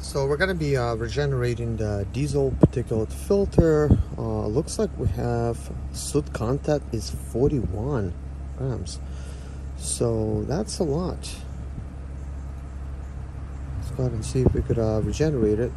So we're going to be regenerating the diesel particulate filter. Looks like we have soot content is 41 grams. So that's a lot. Let's go ahead and see if we could regenerate it.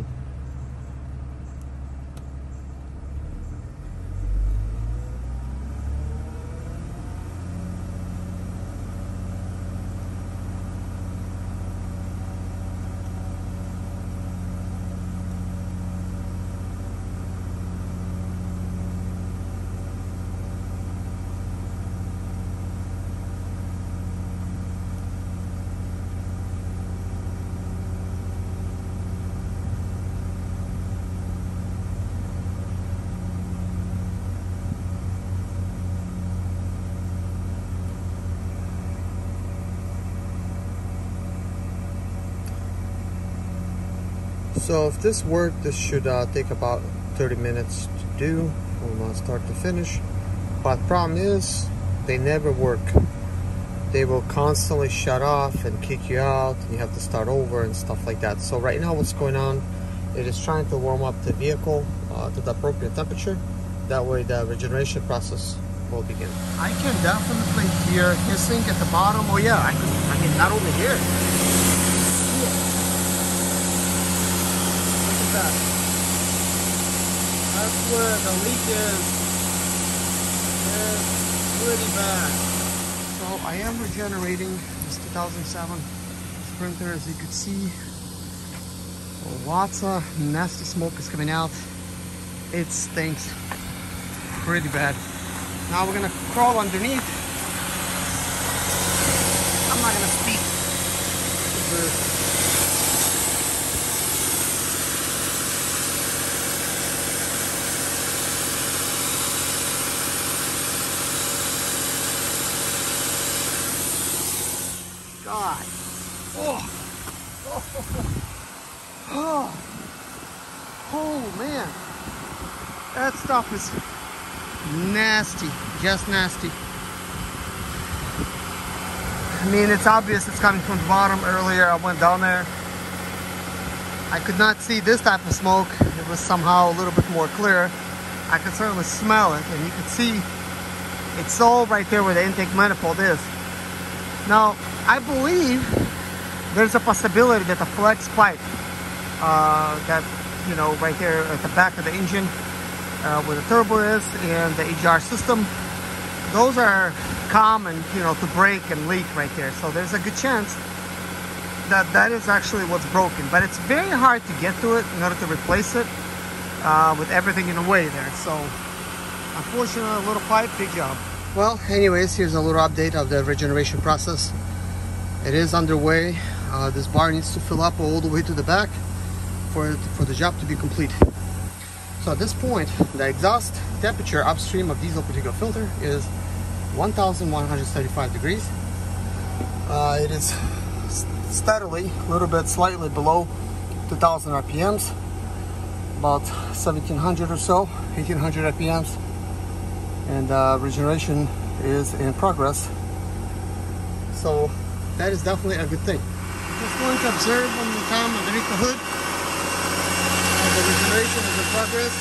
So if this worked, this should take about 30 minutes to do from start to finish. But the problem is, they never work. They will constantly shut off and kick you out, and you have to start over and stuff like that. So right now what's going on, it is trying to warm up the vehicle to the appropriate temperature. That way the regeneration process will begin. I can definitely hear hissing at the bottom. Oh yeah, I can not only hear it. That's where the leak is. It's really bad. So I am regenerating this 2007 Sprinter, as you can see. Lots of nasty smoke is coming out. It stinks pretty bad. Now we're gonna crawl underneath. I'm not gonna speak. God. Oh man, that stuff is nasty, just nasty. I mean, it's obvious it's coming from the bottom. Earlier I went down there, I could not see this type of smoke. It was somehow a little bit more clear. I could certainly smell it, and you can see it's all right there where the intake manifold is. Now, I believe there's a possibility that the flex pipe that, you know, right there at the back of the engine where the turbo is and the EGR system, those are common, you know, to break and leak right there. So there's a good chance that that is actually what's broken. But it's very hard to get to it in order to replace it with everything in the way there. So unfortunately, a little pipe, big job. Well, anyways, here's a little update of the regeneration process. It is underway. This bar needs to fill up all the way to the back for the job to be complete. So at this point, the exhaust temperature upstream of diesel particulate filter is 1135 degrees. It is steadily, a little bit slightly below 2000 RPMs, about 1700 or so, 1800 RPMs. And regeneration is in progress. So that is definitely a good thing. Just going to observe one more time underneath the hood. The regeneration is in progress.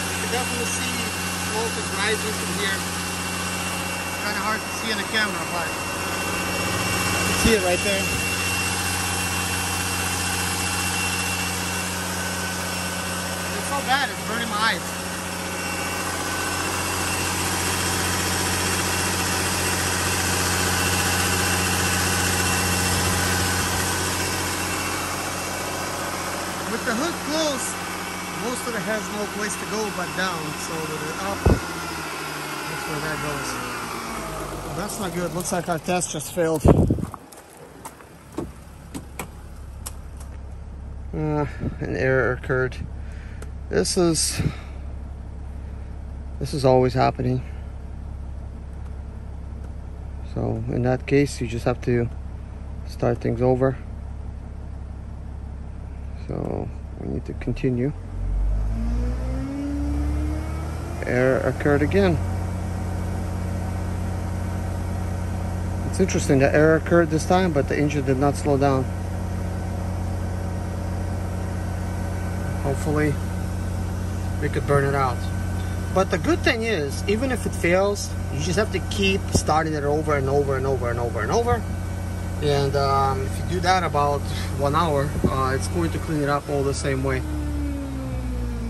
You can definitely see smoke is rising from here. It's kind of hard to see in the camera, but you can see it right there. It's so bad, it's burning my eyes. With the hood closed, most of it has no place to go but down. So with it up, that's where that goes. Well, that's not good. Looks like our test just failed. An error occurred. This is always happening. So in that case, you just have to start things over. So we need to continue. Error occurred again. It's interesting, the error occurred this time, but the engine did not slow down. hopefully we could burn it out. But the good thing is, even if it fails, you just have to keep starting it over and over and over and over and over. And if you do that about 1 hour, it's going to clean it up all the same way.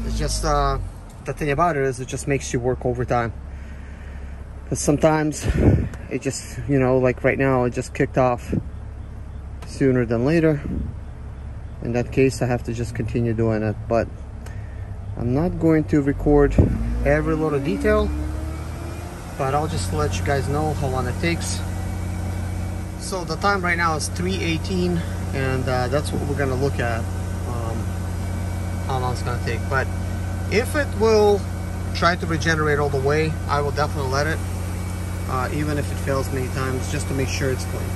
It's just the thing about it is it just makes you work overtime. Because sometimes it just, you know, like right now, it just kicked off sooner than later. In that case, I have to just continue doing it. But I'm not going to record every little detail, but I'll just let you guys know how long it takes. So the time right now is 3:18, and that's what we're gonna look at, how long it's gonna take. But if it will try to regenerate all the way, I will definitely let it, even if it fails many times, just to make sure it's clean.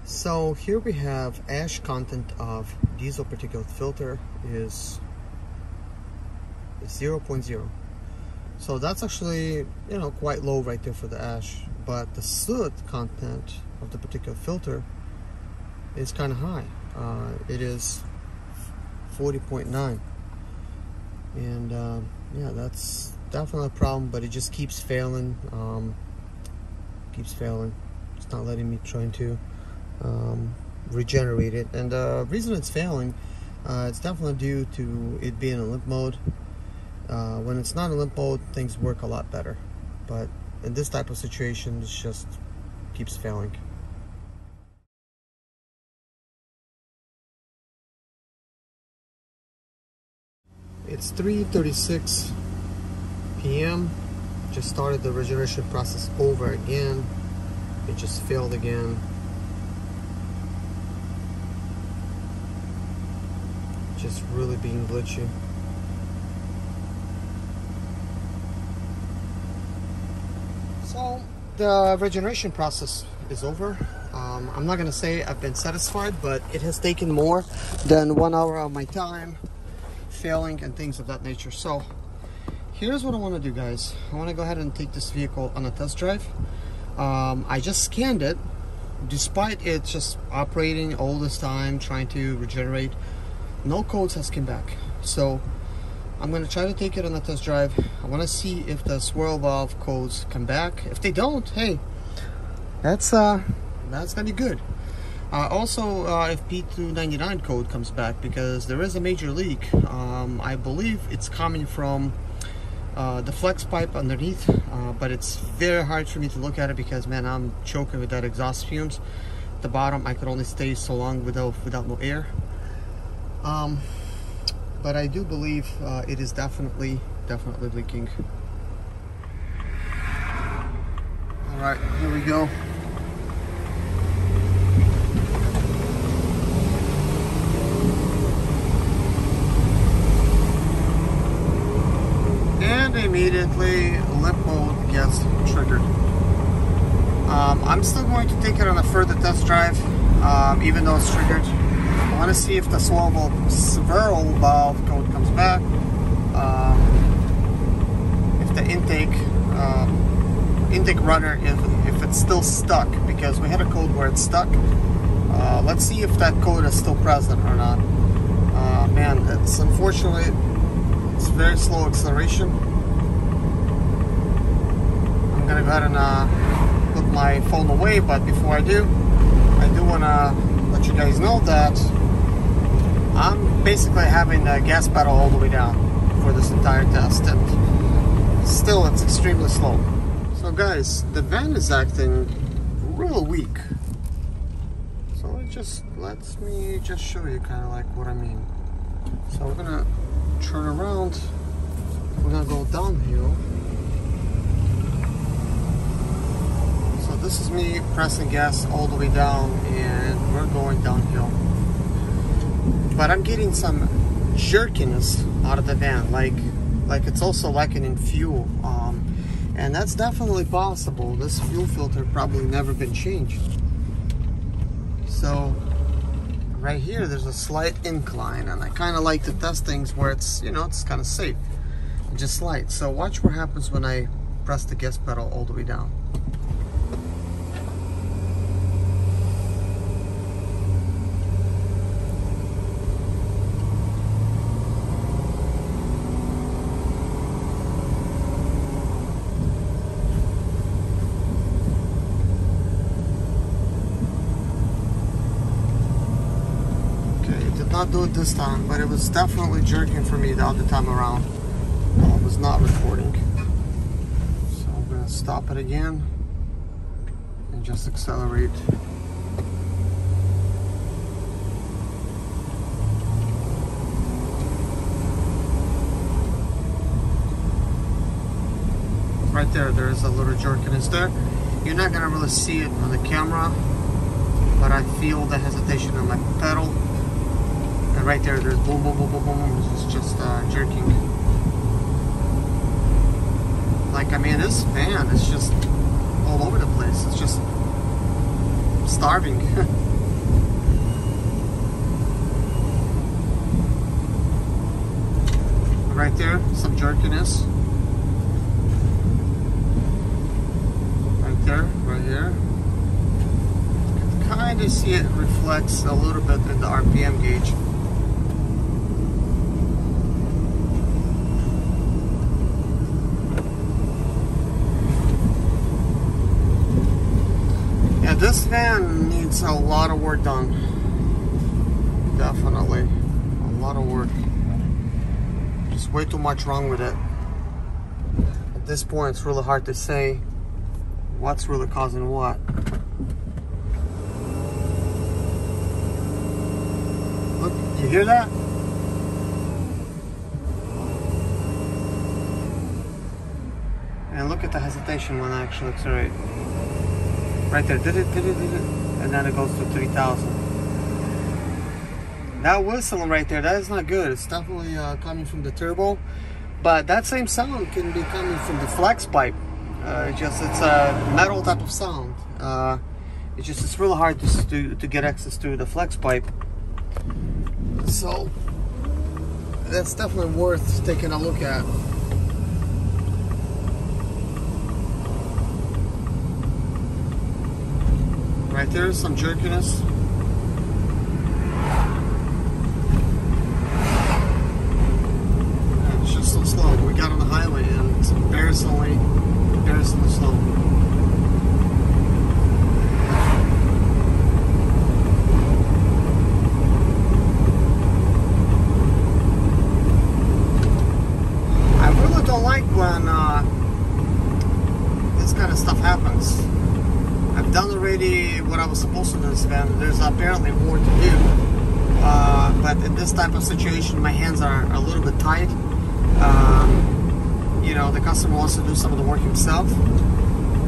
So here we have ash content of diesel particulate filter is 0.0. So that's actually, you know, quite low right there for the ash. But the soot content of the particulate filter is kind of high. It is 40.9, and yeah, that's definitely a problem. But it just keeps failing. It's not letting me trying to regenerate it. And the reason it's failing, it's definitely due to it being in limp mode. When it's not in limp mode, things work a lot better. But in this type of situation, it just keeps failing. It's 3:36 p.m. Just started the regeneration process over again. It just failed again. Just really being glitchy. So the regeneration process is over. I'm not gonna say I've been satisfied, but it has taken more than 1 hour of my time, failing and things of that nature. So here's what I want to do, guys. I want to go ahead and take this vehicle on a test drive. I just scanned it. Despite it just operating all this time, trying to regenerate, no codes has come back. So I'm going to try to take it on a test drive. I want to see if the swirl valve codes come back. If they don't, hey, that's gonna be good. Also, if P299 code comes back, because there is a major leak. I believe it's coming from the flex pipe underneath, but it's very hard for me to look at it because, man, I'm choking with that exhaust fumes. At the bottom, I could only stay so long without no air. But I do believe it is definitely leaking. All right, here we go. And immediately limp mode gets triggered. I'm still going to take it on a further test drive, even though it's triggered. I want to see if the swirl valve code comes back. If the intake runner, if it's still stuck, because we had a code where it's stuck. Let's see if that code is still present or not. Man, it's unfortunately, it's very slow acceleration. I'm gonna go ahead and put my phone away, but before I do want to let you guys know that I'm basically having the gas pedal all the way down for this entire test, and still it's extremely slow. So guys, the van is acting real weak. So it just lets me just show you kind of like what I mean. So we're gonna turn around, we're gonna go downhill. So this is me pressing gas all the way down, and we're going downhill. But I'm getting some jerkiness out of the van, like it's also lacking in fuel, and that's definitely possible. This fuel filter probably never been changed. So right here there's a slight incline, and I kind of like to test things where it's, you know, it's kind of safe, just slight. So watch what happens when I press the gas pedal all the way down. not do it this time, but it was definitely jerking for me the other time around. I was not recording. So I'm gonna stop it again and just accelerate. Right there, there is a little jerkiness there. You're not gonna really see it on the camera, but I feel the hesitation on my pedal. And right there, there's boom, boom, boom, boom, boom. It's just jerking. Like, I mean, this fan is just all over the place. It's just starving. Right there, some jerkiness. Right here. You can kind of see it reflects a little bit in the RPM gauge. Yeah, this fan needs a lot of work done. Definitely. A lot of work. Just way too much wrong with it. At this point, it's really hard to say what's really causing what. Look, you hear that? And look at the hesitation when I actually accelerate. Right there, did it, and then it goes to 3,000. That whistling right there, that is not good. It's definitely coming from the turbo, but that same sound can be coming from the flex pipe. It's a metal type of sound. It's really hard to get access to the flex pipe. So that's definitely worth taking a look at. Right there, some jerkiness. Yeah, it's just so slow. We got on the highway and it's embarrassingly slow. I really don't like when this kind of stuff happens. I've done already what I was supposed to do in this van. There's apparently more to do. But in this type of situation, my hands are a little bit tied. You know, the customer wants to do some of the work himself,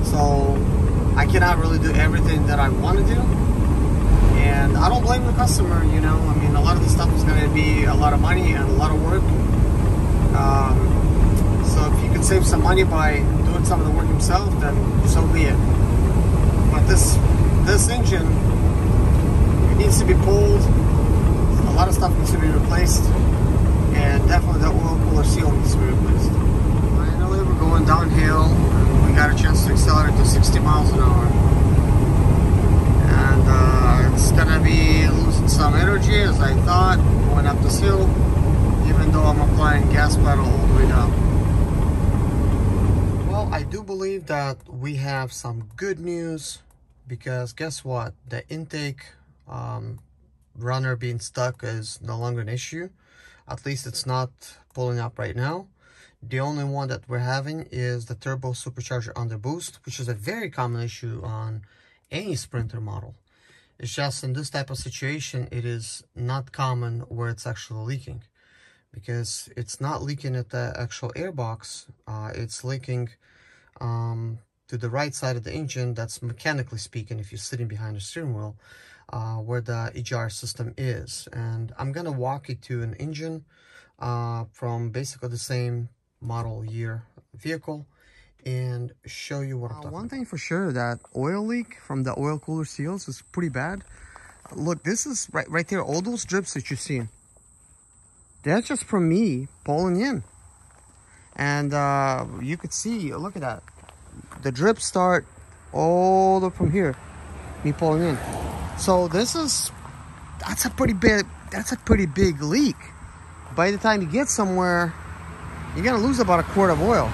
so I cannot really do everything that I want to do, and I don't blame the customer. You know, I mean, a lot of this stuff is going to be a lot of money and a lot of work, so if you can save some money by doing some of the work himself, then so be it. But this engine, it needs to be pulled. A lot of stuff needs to be replaced, and definitely the oil cooler seal needs to be replaced. Finally, we're going downhill, and we got a chance to accelerate to 60 miles an hour. And it's gonna be losing some energy, as I thought, going up this hill, even though I'm applying gas pedal all the way down. Well, I do believe that we have some good news, because guess what? The intake runner being stuck is no longer an issue. At least it's not pulling up right now. The only one that we're having is the turbo supercharger under boost, which is a very common issue on any Sprinter model. It's just in this type of situation, it is not common where it's actually leaking, because it's not leaking at the actual airbox. It's leaking to the right side of the engine. That's mechanically speaking, if you're sitting behind the steering wheel, where the EGR system is. And I'm gonna walk you to an engine from basically the same model year vehicle and show you what I'm talking about. One thing for sure, that oil leak from the oil cooler seals is pretty bad. Look, this is right there, all those drips that you see, that's just from me pulling in. And you could see, look at that, the drips start all the way from here, me pulling in. So that's a pretty big leak. By the time you get somewhere, you're gonna lose about a quart of oil.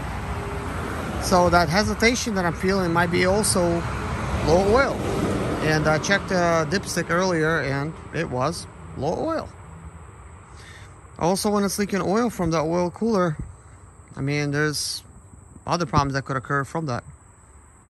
So that hesitation that I'm feeling might be also low oil. And I checked the dipstick earlier, and it was low oil. Also, when it's leaking oil from the oil cooler, I mean, there's other problems that could occur from that.